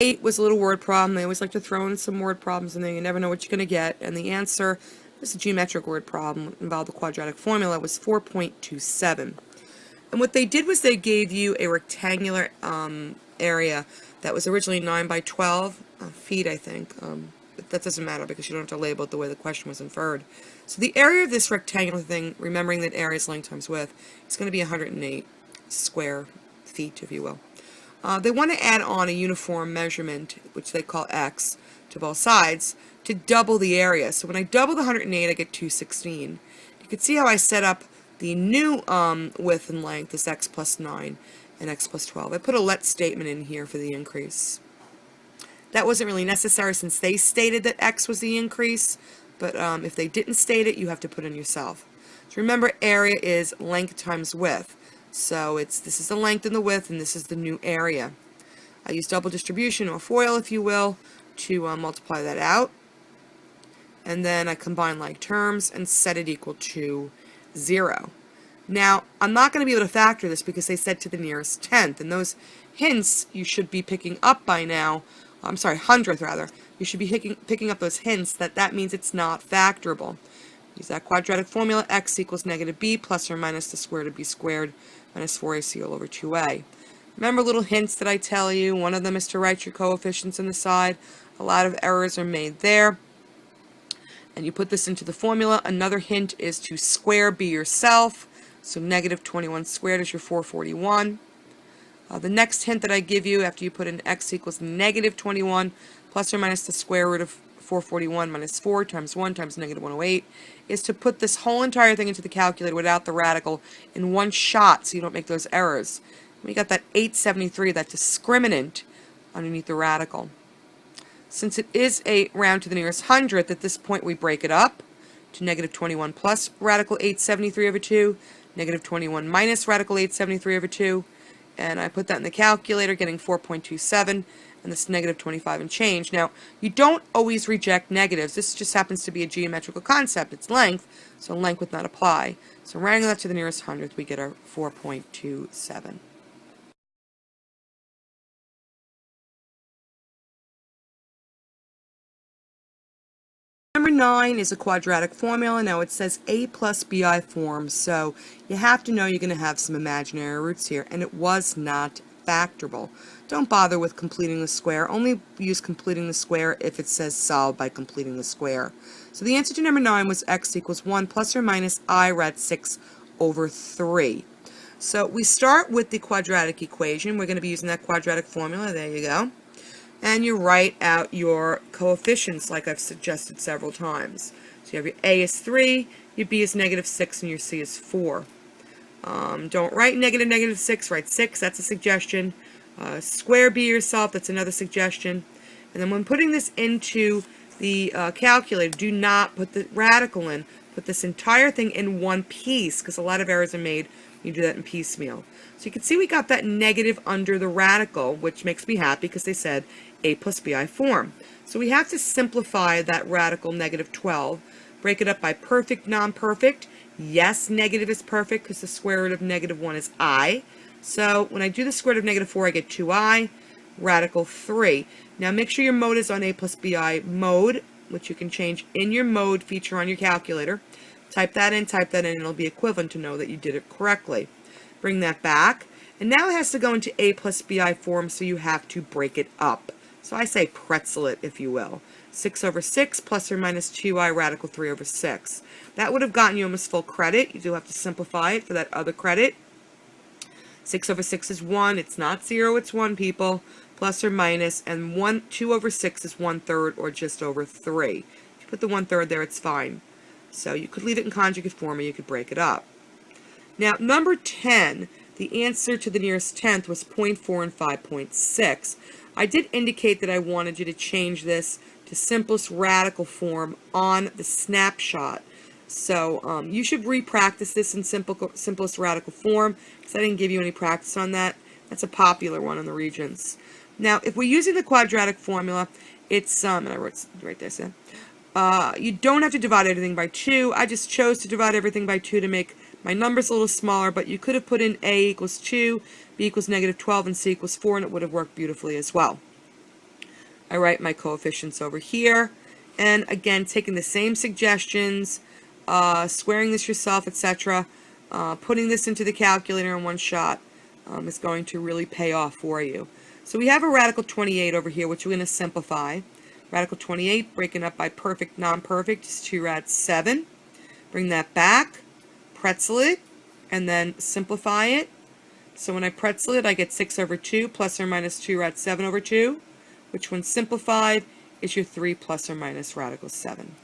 8 was a little word problem. They always like to throw in some word problems and then you never know what you're going to get. And the answer, this is a geometric word problem, involved the quadratic formula, was 4.27. And what they did was they gave you a rectangular area that was originally 9 by 12 feet, I think. But that doesn't matter because you don't have to label it the way the question was inferred. So the area of this rectangular thing, remembering that area is length times width, is going to be 108 square feet, if you will. They want to add on a uniform measurement, which they call x, to both sides to double the area. So when I double the 108, I get 216. You can see how I set up the new width and length is x plus 9 and x plus 12. I put a let statement in here for the increase. That wasn't really necessary since they stated that x was the increase, but if they didn't state it, you have to put in yourself. So remember, area is length times width. So this is the length and the width, and this is the new area. I use double distribution, or FOIL if you will, to multiply that out. And then I combine like terms and set it equal to 0. Now, I'm not going to be able to factor this because they said to the nearest tenth, and those hints you should be picking up by now. I'm sorry, hundredth rather. You should be picking up those hints that means it's not factorable. Use that quadratic formula, x equals negative b plus or minus the square root of b squared minus 4ac all over 2a. Remember little hints that I tell you. One of them is to write your coefficients on the side. A lot of errors are made there. And you put this into the formula. Another hint is to square b yourself. So negative 21 squared is your 441. The next hint that I give you after you put in x equals negative 21 plus or minus the square root of 441 minus 4 times 1 times negative 108 is to put this whole entire thing into the calculator without the radical in one shot so you don't make those errors. We got that 873, that discriminant underneath the radical. Since it is a round to the nearest hundredth, at this point we break it up to negative 21 plus radical 873 over 2, negative 21 minus radical 873 over 2, and I put that in the calculator, getting 4.27, and this is negative 25 and change. Now, you don't always reject negatives. This just happens to be a geometrical concept. It's length, so length would not apply. So rounding that to the nearest hundredth, we get our 4.27. Number 9 is a quadratic formula. Now it says a plus bi form, so you have to know you're going to have some imaginary roots here, and it was not factorable. Don't bother with completing the square. Only use completing the square if it says solve by completing the square. So the answer to number 9 was x equals 1 plus or minus I rad 6 over 3. So we start with the quadratic equation. We're going to be using that quadratic formula. There you go. And you write out your coefficients like I've suggested several times. So you have your a is 3, your b is negative 6, and your c is 4. Don't write negative 6, write 6, that's a suggestion. Square b yourself, that's another suggestion. And then when putting this into the calculator, do not put the radical in. Put this entire thing in one piece, because a lot of errors are made when you do that in piecemeal. So you can see we got that negative under the radical, which makes me happy because they said a plus bi form. So we have to simplify that radical negative 12, break it up by perfect, non-perfect. Yes, negative is perfect because the square root of negative 1 is I. So when I do the square root of negative 4, I get 2i, radical 3. Now make sure your mode is on a plus bi mode, which you can change in your mode feature on your calculator. Type that in, and it'll be equivalent to know that you did it correctly. Bring that back, and now it has to go into a plus bi form, so you have to break it up. So I say pretzel it, if you will. 6 over 6 plus or minus 2i radical 3 over 6. That would have gotten you almost full credit. You do have to simplify it for that other credit. 6 over 6 is 1. It's not 0, it's 1, people. Plus or minus, and 2 over 6 is 1/3 or just over 3. If you put the 1/3 there, it's fine. So you could leave it in conjugate form or you could break it up. Now, number 10, the answer to the nearest tenth was 0.4 and 5.6. I did indicate that I wanted you to change this to simplest radical form on the snapshot. So you should re-practice this in simplest radical form because I didn't give you any practice on that. That's a popular one in the Regents. Now, if we're using the quadratic formula, it's, and I wrote right there, so, you don't have to divide everything by 2. I just chose to divide everything by 2 to make my numbers a little smaller, but you could have put in a equals 2, b equals negative 12, and c equals 4, and it would have worked beautifully as well. I write my coefficients over here. And again, taking the same suggestions, squaring this yourself, etc., putting this into the calculator in one shot is going to really pay off for you. So we have a radical 28 over here, which we're going to simplify. Radical 28, breaking up by perfect, non-perfect, is 2 rad 7. Bring that back, pretzel it, and then simplify it. So when I pretzel it, I get 6 over 2 plus or minus 2 rad 7 over 2, which when simplified is your 3 plus or minus radical 7.